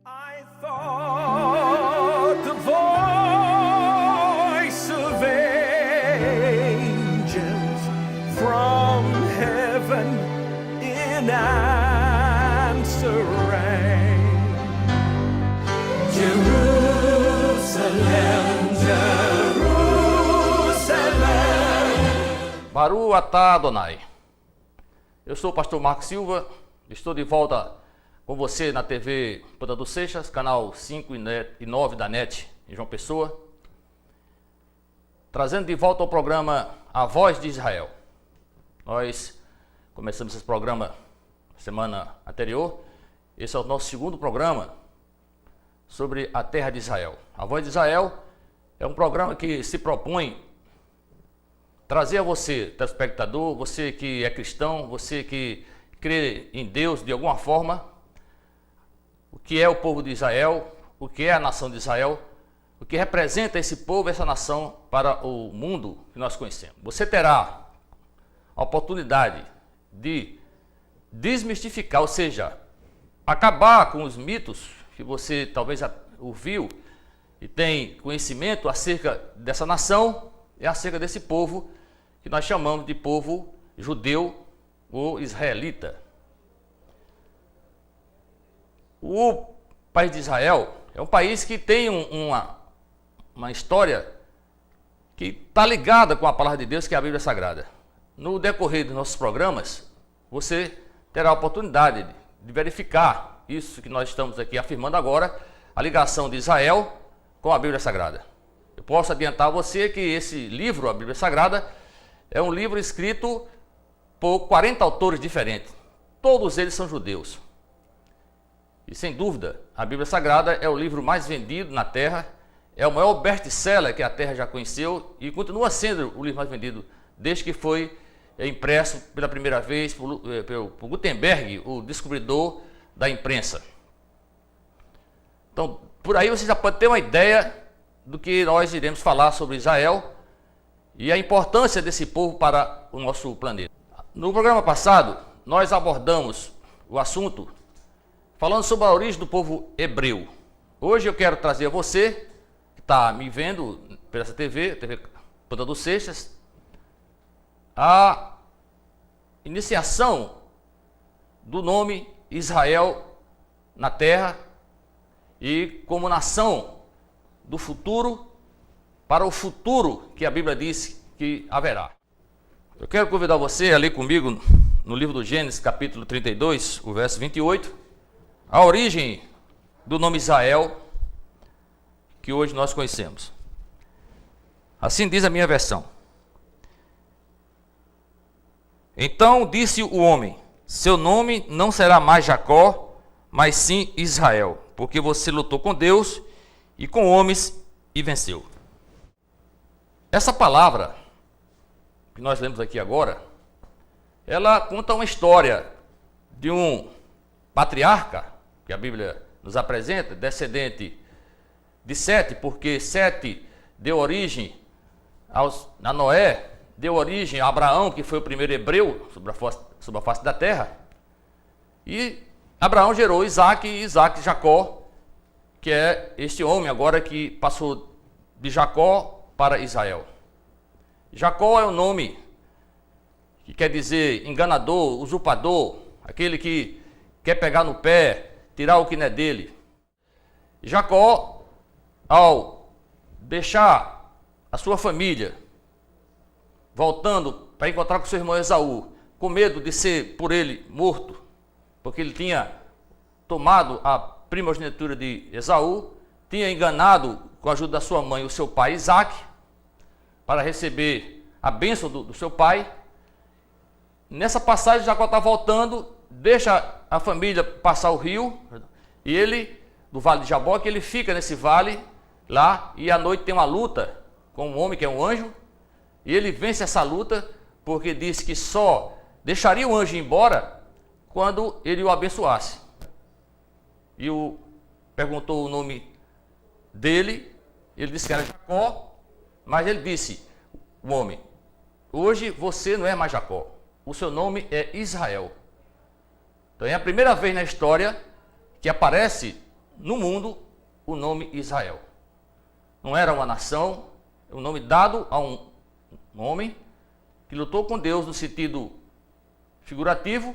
I thought the voice of angels from heaven in answer rang. Jerusalem, Jerusalem. Baruch atah Adonai. Eu sou o pastor Marcos Silva, estou de volta com você na TV Ponta dos Seixas, canal 5 e 9 da NET em João Pessoa, trazendo de volta ao programa A Voz de Israel. Nós começamos esse programa semana anterior, esse é o nosso segundo programa sobre a terra de Israel. A Voz de Israel é um programa que se propõe trazer a você, telespectador, você que é cristão, você que crê em Deus de alguma forma, o que é o povo de Israel, o que é a nação de Israel, o que representa esse povo, essa nação para o mundo que nós conhecemos. Você terá a oportunidade de desmistificar, ou seja, acabar com os mitos que você talvez já ouviu e tem conhecimento acerca dessa nação e acerca desse povo que nós chamamos de povo judeu ou israelita. O país de Israel é um país que tem uma história que está ligada com a palavra de Deus, que é a Bíblia Sagrada. No decorrer dos nossos programas, você terá a oportunidade de verificar isso que nós estamos aqui afirmando agora, a ligação de Israel com a Bíblia Sagrada. Eu posso adiantar a você que esse livro, a Bíblia Sagrada, é um livro escrito por 40 autores diferentes. Todos eles são judeus. E sem dúvida, a Bíblia Sagrada é o livro mais vendido na Terra, é o maior best-seller que a Terra já conheceu e continua sendo o livro mais vendido desde que foi impresso pela primeira vez por Gutenberg, o descobridor da imprensa. Então, por aí você já pode ter uma ideia do que nós iremos falar sobre Israel e a importância desse povo para o nosso planeta. No programa passado, nós abordamos o assunto falando sobre a origem do povo hebreu. Hoje eu quero trazer a você, que está me vendo pela essa TV Ponta dos Seixas, a iniciação do nome Israel na terra e como nação do futuro para o futuro que a Bíblia diz que haverá. Eu quero convidar você a ler comigo no livro do Gênesis, capítulo 32, o verso 28, a origem do nome Israel que hoje nós conhecemos. Assim diz a minha versão. Então disse o homem: seu nome não será mais Jacó, mas sim Israel, porque você lutou com Deus e com homens e venceu. Essa palavra que nós lemos aqui agora, ela conta uma história de um patriarca, que a Bíblia nos apresenta, descendente de Sete, porque Sete deu origem a Noé, deu origem a Abraão, que foi o primeiro hebreu sobre a face da terra, e Abraão gerou Isaac e Isaac Jacó, que é este homem agora que passou de Jacó para Israel. Jacó é o nome que quer dizer enganador, usurpador, aquele que quer pegar no pé, tirar o que não é dele. Jacó, ao deixar a sua família, voltando para encontrar com seu irmão Esaú, com medo de ser por ele morto, porque ele tinha tomado a primogenitura de Esaú, tinha enganado com a ajuda da sua mãe o seu pai Isaac, para receber a bênção do seu pai. Nessa passagem, Jacó está voltando, deixa a família passar o rio, e ele, do vale de Jaboque, ele fica nesse vale lá, e à noite tem uma luta com um homem que é um anjo, e ele vence essa luta, porque disse que só deixaria o anjo ir embora quando ele o abençoasse. E perguntou o nome dele, ele disse que era Jacó, mas ele disse, o homem: hoje você não é mais Jacó, o seu nome é Israel. Então é a primeira vez na história que aparece no mundo o nome Israel. Não era uma nação, é um nome dado a um homem que lutou com Deus no sentido figurativo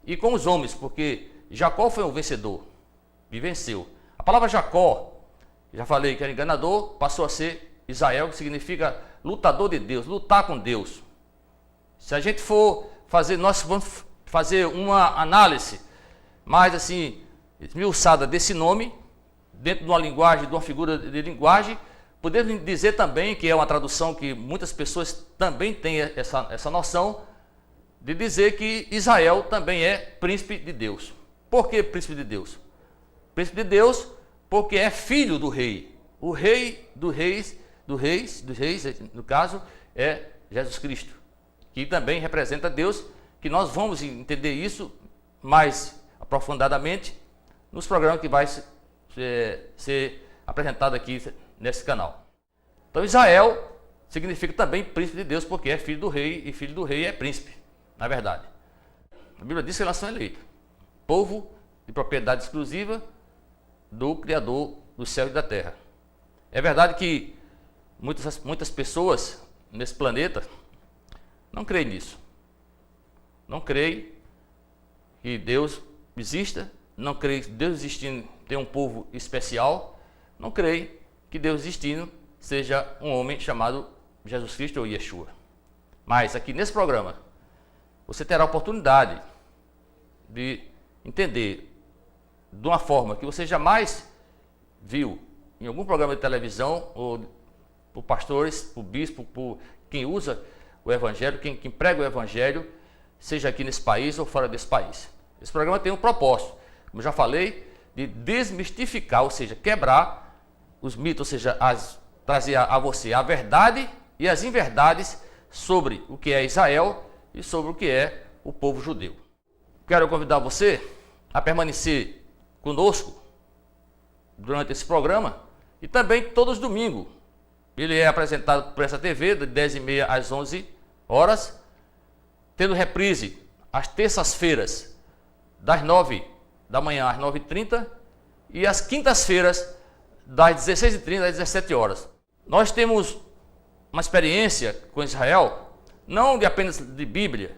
e com os homens, porque Jacó foi um vencedor e venceu. A palavra Jacó, já falei que era enganador, passou a ser Israel, que significa lutador de Deus, lutar com Deus. Se a gente for fazer, nós vamos fazer uma análise mais assim, esmiuçada desse nome, dentro de uma linguagem, de uma figura de linguagem, podemos dizer também que é uma tradução que muitas pessoas também têm essa noção, de dizer que Israel também é príncipe de Deus. Por que príncipe de Deus? Príncipe de Deus porque é filho do rei. O rei dos reis, no caso, é Jesus Cristo, que também representa Deus, que nós vamos entender isso mais aprofundadamente nos programas que vai ser apresentado aqui nesse canal. Então Israel significa também príncipe de Deus, porque é filho do rei, e filho do rei é príncipe, na verdade. A Bíblia diz que elas são eleitos, povo de propriedade exclusiva do Criador do céu e da terra. É verdade que muitas pessoas nesse planeta não creem nisso. Não creem que Deus exista, não creem que Deus existindo tem um povo especial, não creem que Deus existindo seja um homem chamado Jesus Cristo ou Yeshua. Mas aqui nesse programa, você terá a oportunidade de entender de uma forma que você jamais viu em algum programa de televisão, ou por pastores, por bispo, por quem usa o evangelho, quem prega o evangelho, seja aqui nesse país ou fora desse país. Esse programa tem um propósito, como já falei, de desmistificar, ou seja, quebrar os mitos, ou seja, trazer a você a verdade e as inverdades sobre o que é Israel e sobre o que é o povo judeu. Quero convidar você a permanecer conosco durante esse programa e também todos os domingos. Ele é apresentado por essa TV de 10h30 às 11 horas, tendo reprise às terças-feiras das 9 da manhã às 9h30 e às quintas-feiras das 16h30 às 17 horas. Nós temos uma experiência com Israel, não de apenas de Bíblia,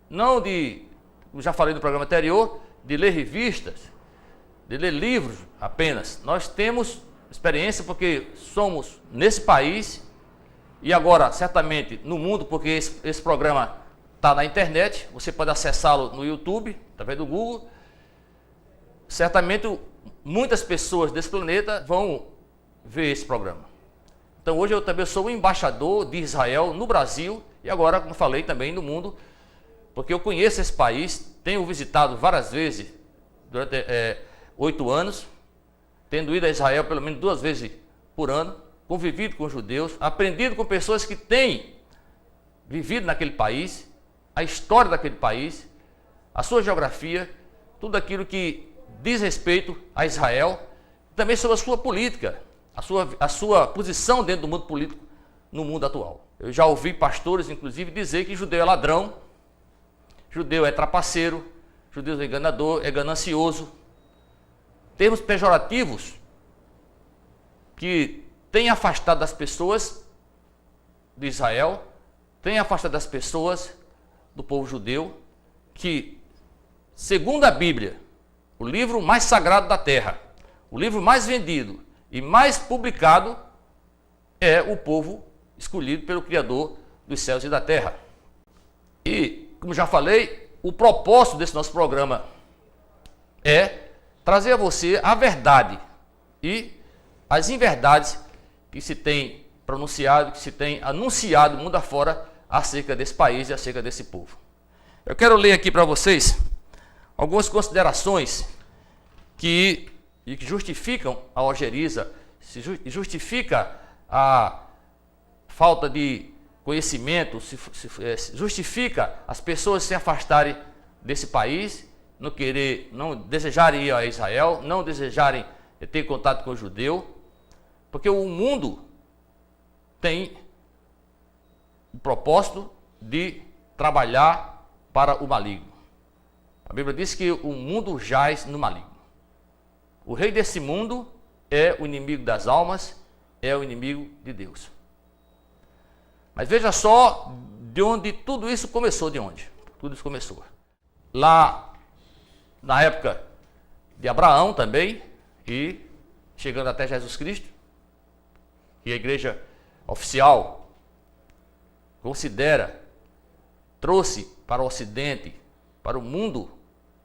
não de, como já falei no programa anterior, de ler revistas, de ler livros apenas. Nós temos experiência porque somos nesse país e agora certamente no mundo, porque esse programa está na internet, você pode acessá-lo no YouTube, através do Google. Certamente muitas pessoas desse planeta vão ver esse programa. Então hoje eu também sou o embaixador de Israel no Brasil e agora, como falei, também no mundo, porque eu conheço esse país, tenho visitado várias vezes durante 8 anos, tendo ido a Israel pelo menos 2 vezes por ano, convivido com judeus, aprendido com pessoas que têm vivido naquele país, a história daquele país, a sua geografia, tudo aquilo que diz respeito a Israel, também sobre a sua política, a sua posição dentro do mundo político no mundo atual. Eu já ouvi pastores, inclusive, dizer que judeu é ladrão, judeu é trapaceiro, judeu é enganador, é ganancioso. Termos pejorativos que têm afastado das pessoas de Israel, têm afastado das pessoas do povo judeu, que, segundo a Bíblia, o livro mais sagrado da terra, o livro mais vendido e mais publicado é o povo escolhido pelo Criador dos céus e da terra. E, como já falei, o propósito desse nosso programa é trazer a você a verdade e as inverdades que se tem pronunciado, que se tem anunciado mundo afora acerca desse país e acerca desse povo. Eu quero ler aqui para vocês algumas considerações que justificam a ojeriza, justifica a falta de conhecimento, justifica as pessoas se afastarem desse país, não desejarem ir a Israel, não desejarem ter contato com o judeu, porque o mundo tem o propósito de trabalhar para o maligno. A Bíblia diz que o mundo jaz no maligno. O rei desse mundo é o inimigo das almas, é o inimigo de Deus. Mas veja só de onde tudo isso começou, de onde? Tudo isso começou. Lá na época de Abraão também, e chegando até Jesus Cristo, que a igreja oficial considera, trouxe para o Ocidente, para o mundo,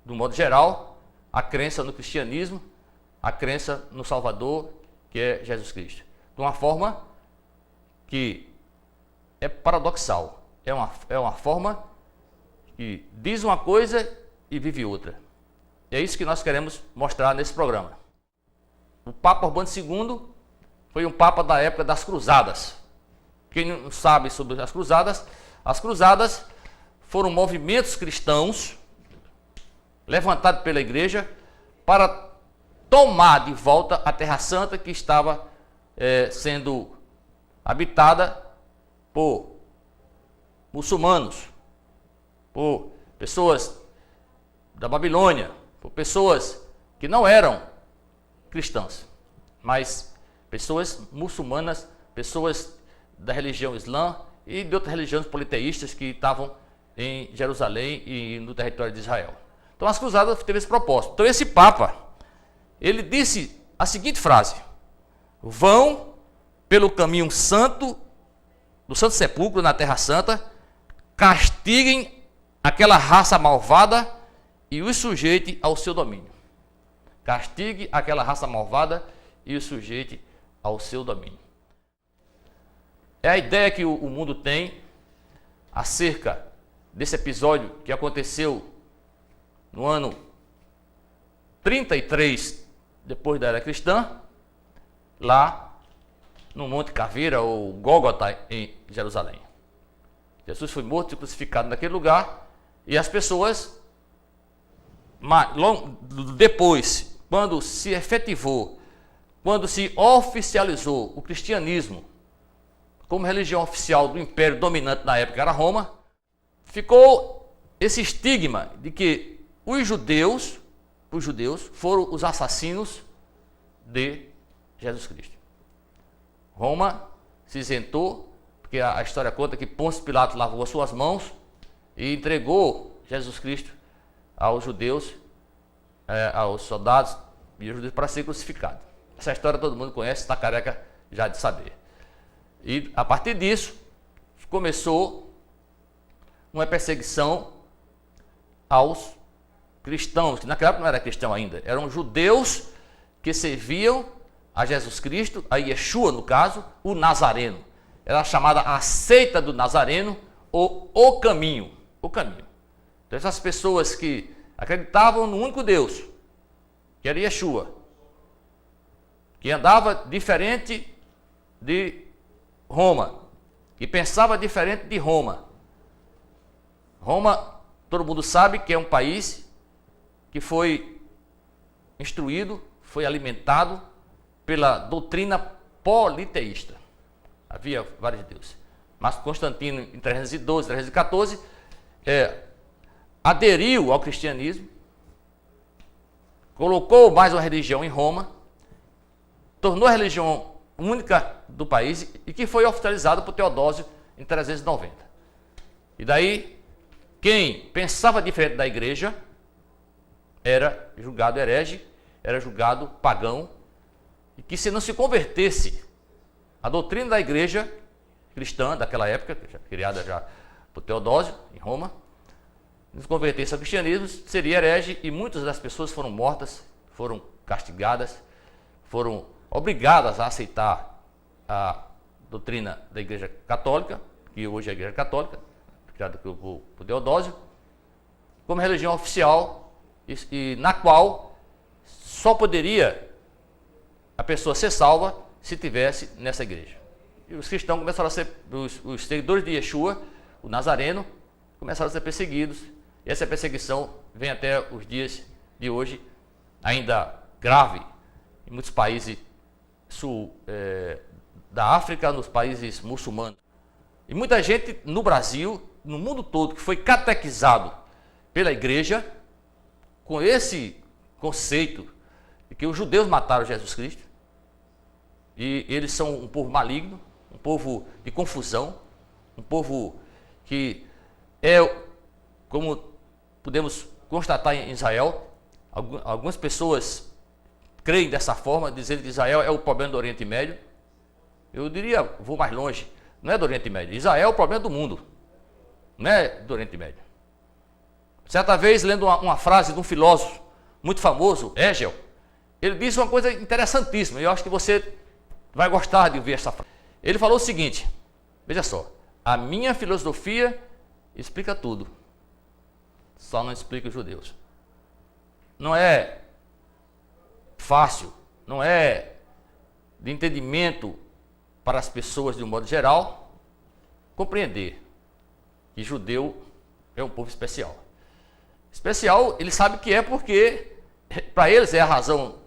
do modo geral, a crença no cristianismo, a crença no Salvador, que é Jesus Cristo. De uma forma que é paradoxal, é uma forma que diz uma coisa e vive outra. É isso que nós queremos mostrar nesse programa. O Papa Urbano II foi um papa da época das Cruzadas. Quem não sabe sobre as Cruzadas foram movimentos cristãos levantados pela igreja para tomar de volta a Terra Santa, que estava sendo habitada por muçulmanos, por pessoas da Babilônia, por pessoas que não eram cristãs, mas pessoas muçulmanas, pessoas da religião islã e de outras religiões politeístas que estavam em Jerusalém e no território de Israel. Então as Cruzadas teve esse propósito. Então esse Papa, ele disse a seguinte frase: vão pelo caminho santo, do Santo Sepulcro na Terra Santa, castiguem aquela raça malvada e os sujeite ao seu domínio. Castigue aquela raça malvada e os sujeite ao seu domínio. É a ideia que o mundo tem acerca desse episódio que aconteceu no ano 33 depois da era cristã, lá no Monte Caveira ou Gólgota em Jerusalém. Jesus foi morto e crucificado naquele lugar e as pessoas, depois, quando se efetivou, quando se oficializou o cristianismo como religião oficial do império dominante na época, era Roma, ficou esse estigma de que os judeus foram os assassinos de Jesus Cristo. Roma se isentou, porque a história conta que Pôncio Pilatos lavou as suas mãos e entregou Jesus Cristo aos judeus, aos soldados e aos judeus para ser crucificado. Essa história todo mundo conhece, está careca já de saber. E a partir disso, começou uma perseguição aos cristãos, que naquela época não era cristão ainda, eram judeus que serviam a Jesus Cristo, a Yeshua no caso, o Nazareno. Era chamada a seita do Nazareno, ou o caminho. O caminho. Então essas pessoas que acreditavam no único Deus, que era Yeshua, que andava diferente de Roma, que pensava diferente de Roma. Roma, todo mundo sabe que é um país que foi instruído, foi alimentado pela doutrina politeísta. Havia vários deuses. Mas Constantino, em 312, 314, aderiu ao cristianismo, colocou mais uma religião em Roma, tornou a religião única do país e que foi oficializada por Teodósio em 390. E daí, quem pensava diferente da igreja era julgado herege, era julgado pagão, e que se não se convertesse à doutrina da igreja cristã daquela época, criada já por Teodósio em Roma, não se convertesse ao cristianismo, seria herege, e muitas das pessoas foram mortas, foram castigadas, foram obrigadas a aceitar a doutrina da igreja católica, que hoje é a igreja católica, criada por Teodósio, como religião oficial, e na qual só poderia a pessoa ser salva se tivesse nessa igreja. E os cristãos começaram a ser, os seguidores de Yeshua, o Nazareno, começaram a ser perseguidos, e essa perseguição vem até os dias de hoje, ainda grave, em muitos países da África, nos países muçulmanos. E muita gente no Brasil, no mundo todo, que foi catequizado pela igreja, com esse conceito de que os judeus mataram Jesus Cristo, e eles são um povo maligno, um povo de confusão, um povo que é, como podemos constatar em Israel, algumas pessoas creem dessa forma, dizendo que Israel é o problema do Oriente Médio. Eu diria, vou mais longe, não é do Oriente Médio, Israel é o problema do mundo, não é do Oriente Médio. Certa vez, lendo uma frase de um filósofo muito famoso, Hegel, ele disse uma coisa interessantíssima, e eu acho que você vai gostar de ouvir essa frase. Ele falou o seguinte, veja só, a minha filosofia explica tudo, só não explica os judeus. Não é fácil, não é de entendimento para as pessoas de um modo geral compreender que judeu é um povo especial. Especial, ele sabe que é porque para eles é a razão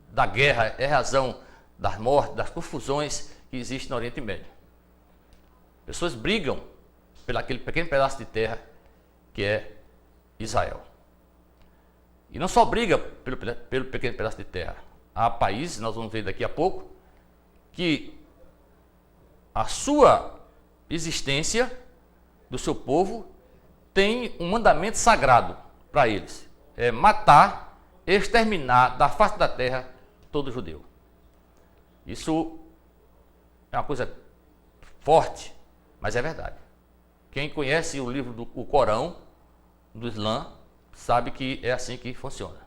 da guerra, é a razão das mortes, das confusões que existem no Oriente Médio. Pessoas brigam por aquele pequeno pedaço de terra que é Israel. E não só briga pelo pequeno pedaço de terra. Há países, nós vamos ver daqui a pouco, que a sua existência do seu povo tem um mandamento sagrado para eles. É matar, exterminar da face da terra todo judeu. Isso é uma coisa forte, mas é verdade. Quem conhece o livro do Corão, do Islã, sabe que é assim que funciona.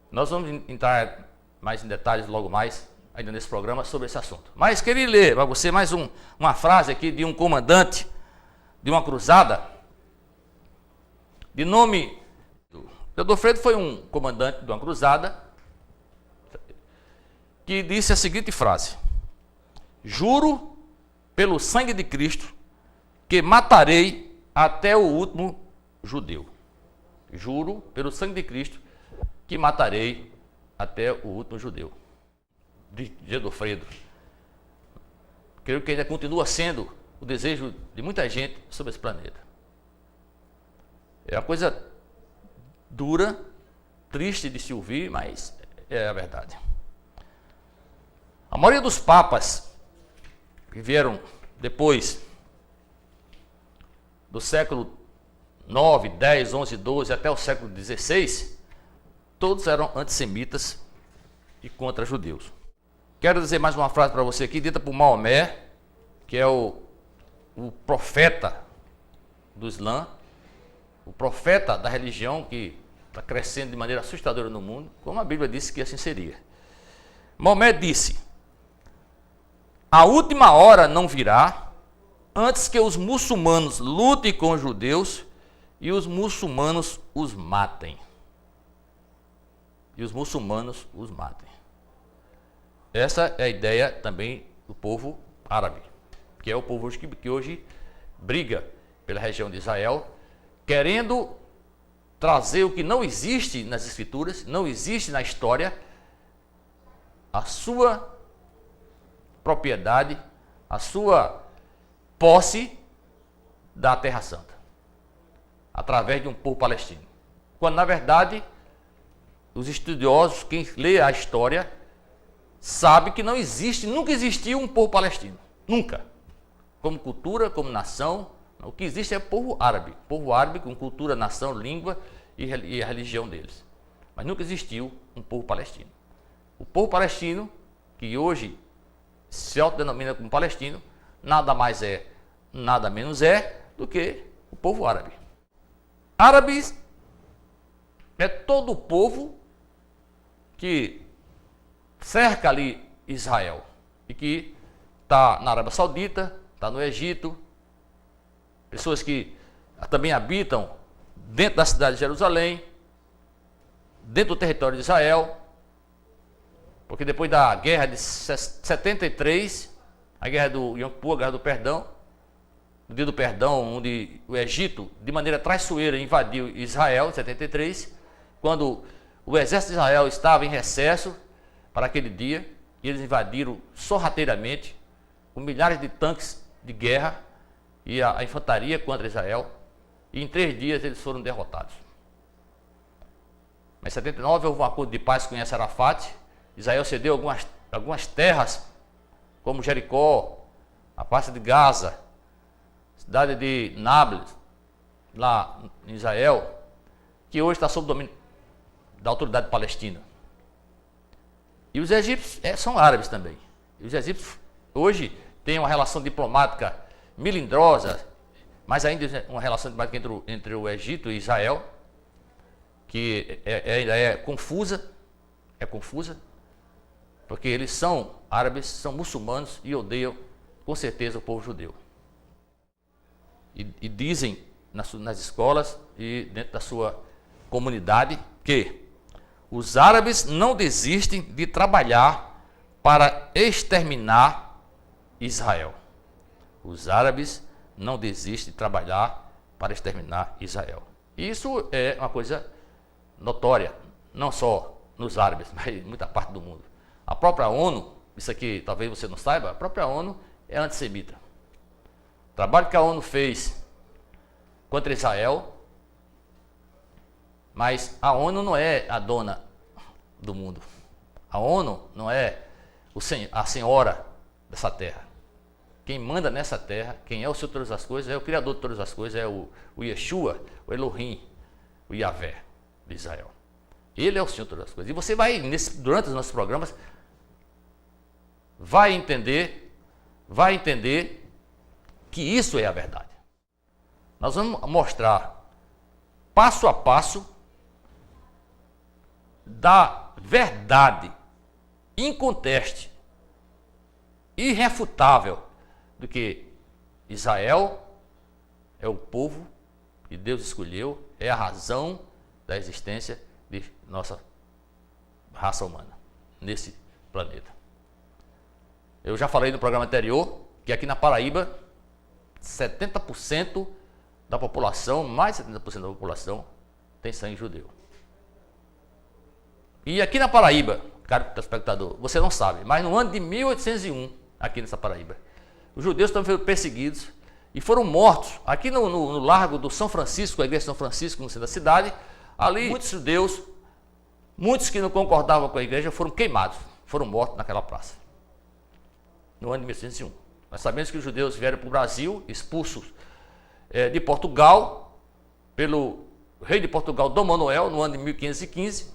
Nós vamos entrar mais em detalhes logo mais, ainda nesse programa, sobre esse assunto. Mas queria ler para você mais uma frase aqui de um comandante de uma cruzada, de nome... Godofredo foi um comandante de uma cruzada, que disse a seguinte frase: juro pelo sangue de Cristo que matarei até o último judeu. Juro pelo sangue de Cristo que matarei até o último judeu. De Godofredo. Creio que ainda continua sendo o desejo de muita gente sobre esse planeta. É uma coisa dura, triste de se ouvir, mas é a verdade. A maioria dos papas que vieram depois do século 9, 10, 11, 12 até o século 16, todos eram antissemitas e contra judeus. Quero dizer mais uma frase para você aqui, dita por Maomé, que é o profeta do Islã, o profeta da religião que está crescendo de maneira assustadora no mundo, como a Bíblia disse que assim seria. Maomé disse: a última hora não virá antes que os muçulmanos lutem com os judeus e os muçulmanos os matem. E os muçulmanos os matem. Essa é a ideia também do povo árabe, que é o povo que hoje briga pela região de Israel, querendo trazer o que não existe nas escrituras, não existe na história, a sua propriedade, a sua posse da Terra Santa, através de um povo palestino. Quando, na verdade, os estudiosos, quem lê a história, sabe que não existe, nunca existiu um povo palestino. Nunca. Como cultura, como nação, o que existe é povo árabe com cultura, nação, língua e a religião deles. Mas nunca existiu um povo palestino. O povo palestino, que hoje se autodenomina como palestino, nada mais é, nada menos é do que o povo árabe. Árabes é todo o povo que cerca ali Israel e que está na Arábia Saudita, está no Egito, pessoas que também habitam dentro da cidade de Jerusalém, dentro do território de Israel, porque depois da guerra de 73, a guerra do Yom Kippur, a guerra do perdão, no dia do perdão, onde o Egito, de maneira traiçoeira, invadiu Israel, em 73, quando o exército de Israel estava em recesso para aquele dia, e eles invadiram sorrateiramente, com milhares de tanques de guerra e a infantaria contra Israel, e em 3 dias eles foram derrotados. Mas em 79 houve um acordo de paz com Yasser Arafat. Israel cedeu algumas terras, como Jericó, a parte de Gaza, cidade de Nablus, lá em Israel, que hoje está sob domínio da autoridade palestina. E os egípcios são árabes também. E os egípcios hoje têm uma relação diplomática melindrosa, mas ainda uma relação diplomática entre o Egito e Israel, que é confusa, porque eles são árabes, são muçulmanos e odeiam com certeza o povo judeu. E dizem nas escolas e dentro da sua comunidade que os árabes não desistem de trabalhar para exterminar Israel. Os árabes não desistem de trabalhar para exterminar Israel. Isso é uma coisa notória, não só nos árabes, mas em muita parte do mundo. A própria ONU, isso aqui talvez você não saiba, a própria ONU é antissemita. O trabalho que a ONU fez contra Israel, mas a ONU não é a dona do mundo. A ONU não é a senhora dessa terra. Quem manda nessa terra, quem é o Senhor de todas as coisas, é o Criador de todas as coisas, é o Yeshua, o Elohim, o Yahvé de Israel. Ele é o Senhor de todas as coisas. E você vai, durante os nossos programas, vai entender que isso é a verdade. Nós vamos mostrar passo a passo da verdade inconteste, irrefutável, do que Israel é o povo que Deus escolheu, é a razão da existência de nossa raça humana nesse planeta. Eu já falei no programa anterior que aqui na Paraíba 70% da população, mais de 70% da população tem sangue judeu. E aqui na Paraíba, caro telespectador, você não sabe, mas no ano de 1801, aqui nessa Paraíba, os judeus também foram perseguidos e foram mortos. Aqui no Largo do São Francisco, a igreja de São Francisco, no centro da cidade, ali muitos judeus, muitos que não concordavam com a igreja, foram queimados, foram mortos naquela praça. No ano de 1801. Nós sabemos que os judeus vieram para o Brasil, expulsos de Portugal, pelo rei de Portugal, Dom Manuel, no ano de 1515.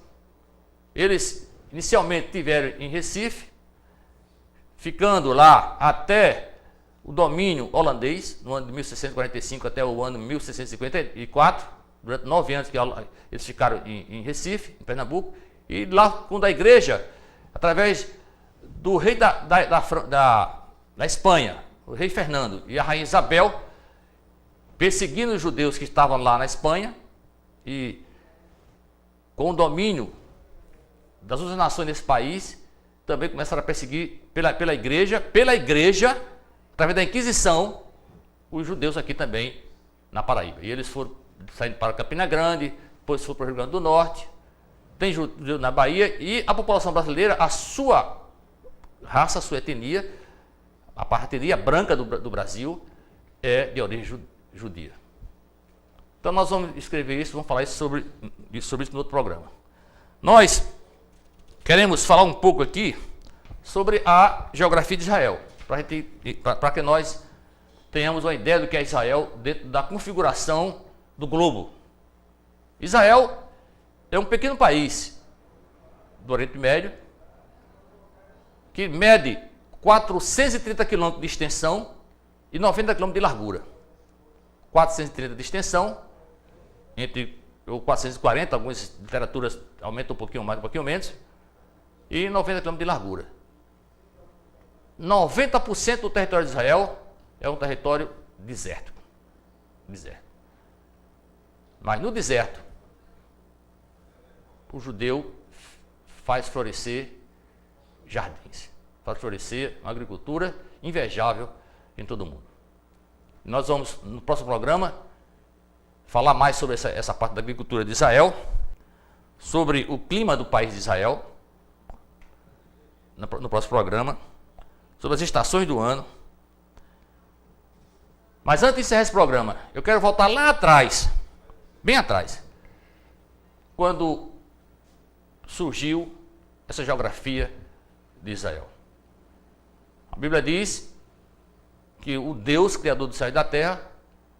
Eles inicialmente estiveram em Recife, ficando lá até o domínio holandês, no ano de 1645 até o ano de 1654, durante 9 anos que eles ficaram em Recife, em Pernambuco, e lá quando a igreja, através do rei da Espanha, o rei Fernando e a rainha Isabel, perseguindo os judeus que estavam lá na Espanha, e com o domínio das outras nações desse país, também começaram a perseguir pela igreja, através da Inquisição, os judeus aqui também na Paraíba. E eles foram saindo para Campina Grande, depois foram para o Rio Grande do Norte, tem judeu na Bahia, e a população brasileira, a sua raça, a sua etnia, a etnia branca do Brasil, é de origem judia. Então nós vamos escrever isso, vamos falar sobre isso no outro programa. Nós queremos falar um pouco aqui sobre a geografia de Israel, para que nós tenhamos uma ideia do que é Israel dentro da configuração do globo. Israel é um pequeno país do Oriente Médio que mede 430 quilômetros de extensão e 90 quilômetros de largura. 430 de extensão, entre 440, algumas literaturas aumentam um pouquinho mais, um pouquinho menos, e 90 km de largura. 90% do território de Israel é um território desértico. Mas no deserto, o judeu faz florescer jardins, faz florescer uma agricultura invejável em todo o mundo. Nós vamos, no próximo programa, falar mais sobre essa parte da agricultura de Israel, sobre o clima do país de Israel, no próximo programa, sobre as estações do ano. Mas antes de encerrar esse programa, eu quero voltar lá atrás, bem atrás, quando surgiu essa geografia de Israel. A Bíblia diz que o Deus, criador do céu e da terra,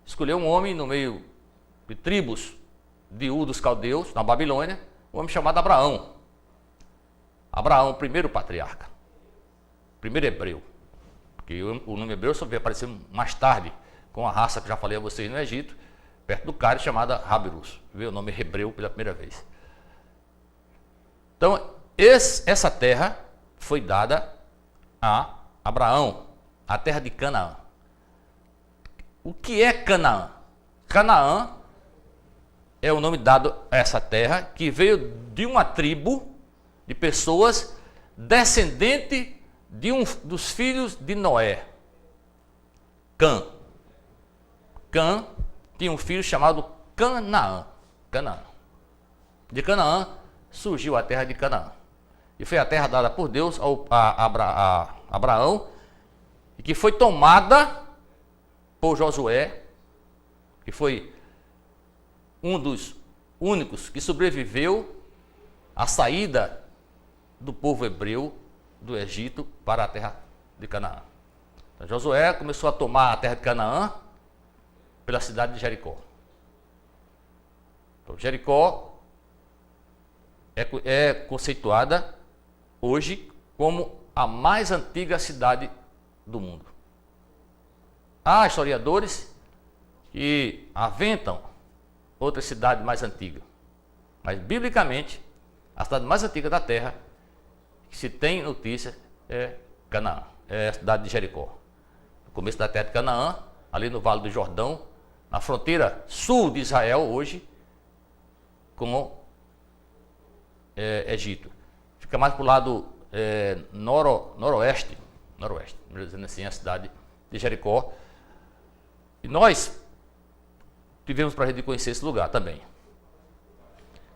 escolheu um homem no meio de tribos de Ur dos caldeus, na Babilônia, um homem chamado Abraão. Abraão, o primeiro patriarca, primeiro hebreu, porque o nome hebreu só veio aparecer mais tarde, com a raça que já falei a vocês no Egito, perto do Cário, chamada Haberus, veio o nome hebreu pela primeira vez. Então, essa terra foi dada a Abraão, a terra de Canaã. O que é Canaã? Canaã é o nome dado a essa terra, que veio de uma tribo de pessoas descendente de dos filhos de Noé, Cã. Cã tinha um filho chamado Canaã. De Canaã surgiu a terra de Canaã. E foi a terra dada por Deus a Abraão, e que foi tomada por Josué, que foi um dos únicos que sobreviveu à saída do povo hebreu do Egito para a terra de Canaã. Então, Josué começou a tomar a terra de Canaã pela cidade de Jericó. Então, Jericó é conceituada hoje como a mais antiga cidade do mundo. Há historiadores que aventam outra cidade mais antiga, mas biblicamente a cidade mais antiga da terra que se tem notícia é Canaã, é a cidade de Jericó. No começo da terra de Canaã, ali no Vale do Jordão, na fronteira sul de Israel hoje, com Egito. Fica mais para o lado noroeste, melhor dizendo assim, a cidade de Jericó. E nós tivemos para a gente conhecer esse lugar também.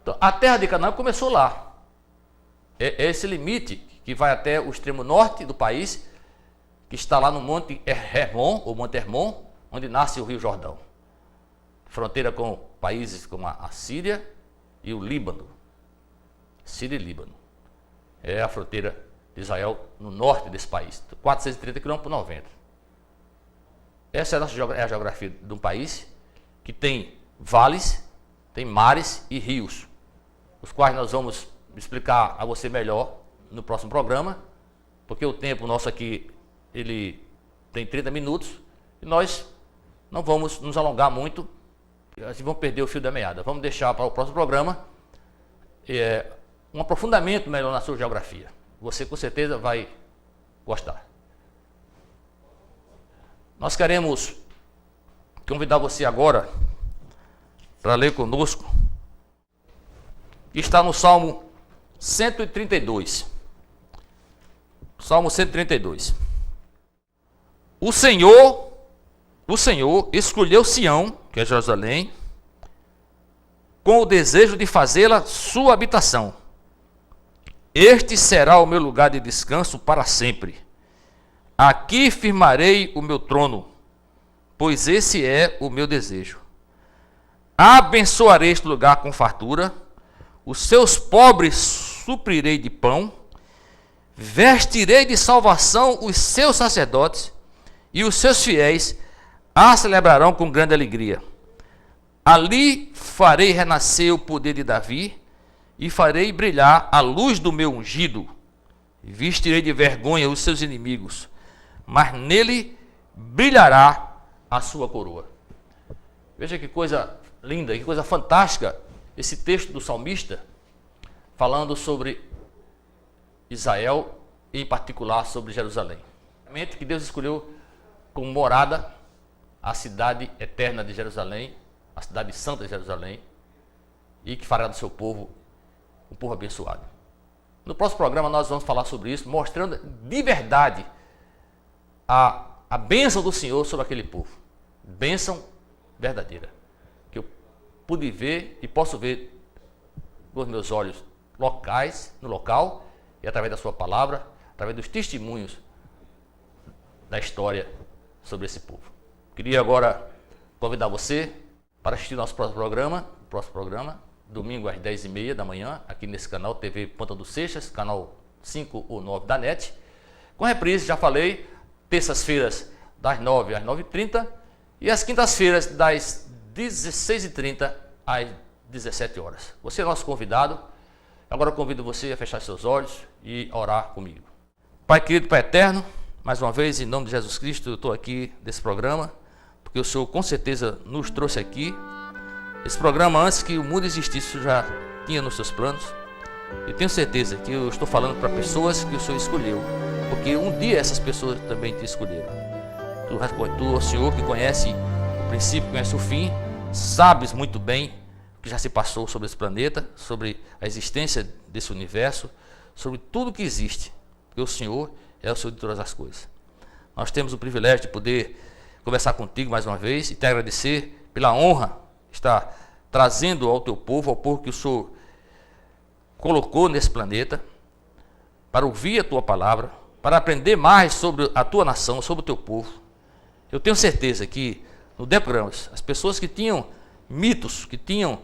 Então, a terra de Canaã começou lá. É esse limite que vai até o extremo norte do país, que está lá no Monte Hermon, ou Monte Hermon, onde nasce o Rio Jordão. Fronteira com países como a Síria e o Líbano. Síria e Líbano. É a fronteira de Israel no norte desse país, 430 km por 90. Essa é a geografia de um país que tem vales, tem mares e rios, os quais nós vamos explicar a você melhor no próximo programa, porque o tempo nosso aqui, ele tem 30 minutos, e nós não vamos nos alongar muito, assim vamos perder o fio da meada. Vamos deixar para o próximo programa um aprofundamento melhor na sua geografia. Você com certeza vai gostar. Nós queremos convidar você agora para ler conosco. Está no Salmo 132. Salmo 132. O Senhor escolheu Sião, que é Jerusalém, com o desejo de fazê-la sua habitação. Este será o meu lugar de descanso para sempre. Aqui firmarei o meu trono, pois esse é o meu desejo. Abençoarei este lugar com fartura, os seus pobres suprirei de pão, vestirei de salvação os seus sacerdotes, e os seus fiéis a celebrarão com grande alegria. Ali farei renascer o poder de Davi, e farei brilhar a luz do meu ungido, e vestirei de vergonha os seus inimigos, mas nele brilhará a sua coroa. Veja que coisa linda, que coisa fantástica esse texto do salmista, falando sobre Israel e em particular sobre Jerusalém. Que Deus escolheu como morada a cidade eterna de Jerusalém, a cidade santa de Jerusalém, e que fará do seu povo um povo abençoado. No próximo programa nós vamos falar sobre isso, mostrando de verdade a bênção do Senhor sobre aquele povo. Bênção verdadeira, que eu pude ver e posso ver com os meus olhos locais, no local, e através da sua palavra, através dos testemunhos da história sobre esse povo. Queria agora convidar você para assistir nosso próximo programa, domingo às 10h30 da manhã, aqui nesse canal TV Ponta dos Seixas, canal 5 ou 9 da NET. Com reprise, já falei, terças-feiras das 9 às 9h30 e às quintas-feiras das 16h30 às 17 horas. Você é nosso convidado. Agora eu convido você a fechar seus olhos e orar comigo. Pai querido, Pai eterno, mais uma vez, em nome de Jesus Cristo, eu estou aqui nesse programa, porque o Senhor com certeza nos trouxe aqui. Esse programa, antes que o mundo existisse, o Senhor já tinha nos seus planos. E tenho certeza que eu estou falando para pessoas que o Senhor escolheu, porque um dia essas pessoas também te escolheram. Tu, o Senhor que conhece o princípio, conhece o fim, sabes muito bem o que já se passou sobre esse planeta, sobre a existência desse universo, sobre tudo que existe, porque o Senhor é o Senhor de todas as coisas. Nós temos o privilégio de poder conversar contigo mais uma vez e te agradecer pela honra de estar trazendo ao teu povo, ao povo que o Senhor colocou nesse planeta, para ouvir a tua palavra, para aprender mais sobre a tua nação, sobre o teu povo. Eu tenho certeza que no decorrer, as pessoas que tinham mitos, que tinham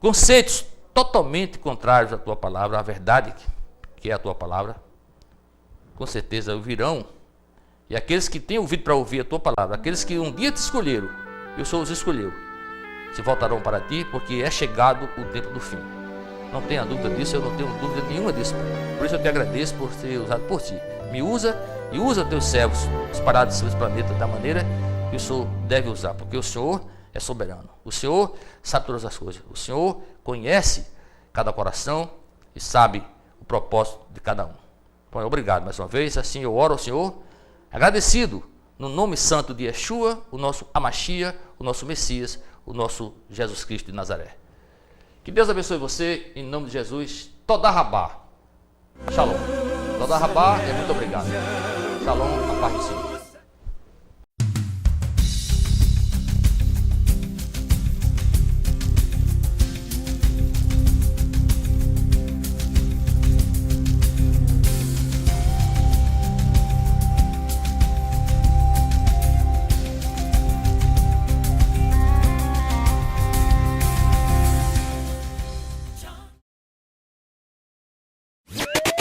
conceitos totalmente contrários à tua palavra, à verdade que é a tua palavra, com certeza ouvirão. E aqueles que têm ouvido para ouvir a tua palavra, aqueles que um dia te escolheram, e o Senhor os escolheu, se voltarão para ti, porque é chegado o tempo do fim. Não tenha dúvida disso, eu não tenho dúvida nenhuma disso, Pai. Por isso eu te agradeço por ser usado por ti. Me usa e usa teus servos espalhados sobre esse planeta da maneira que o Senhor deve usar, porque o Senhor é soberano. O Senhor sabe todas as coisas. O Senhor conhece cada coração e sabe o propósito de cada um. Então, obrigado mais uma vez. Assim eu oro ao Senhor, agradecido no nome santo de Yeshua, o nosso Amashia, o nosso Messias, o nosso Jesus Cristo de Nazaré. Que Deus abençoe você, em nome de Jesus. Toda Rabá. Shalom. Toda Rabá e muito obrigado. Shalom, a paz do Senhor.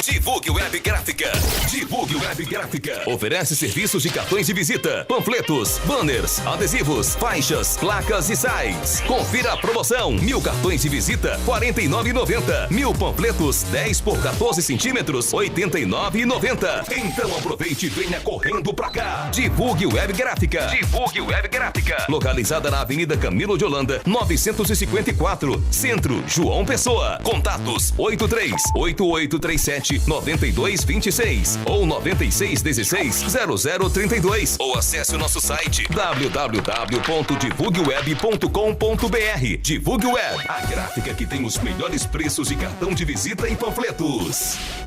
Divulgue Web Gráfica. Divulgue Web Gráfica. Oferece serviços de cartões de visita, panfletos, banners, adesivos, faixas, placas e sites. Confira a promoção. 1000 cartões de visita, R$ 49,90. 1000 panfletos, 10 por 14 centímetros, R$ 89,90. Então aproveite e venha correndo pra cá. Divulgue Web Gráfica. Divulgue Web Gráfica. Localizada na Avenida Camilo de Holanda, 954, Centro, João Pessoa. Contatos 83-8837-9226 ou 9616-0032 ou acesse o nosso site www.divulgueweb.com.br. Divulgue Web, a gráfica que tem os melhores preços de cartão de visita e panfletos.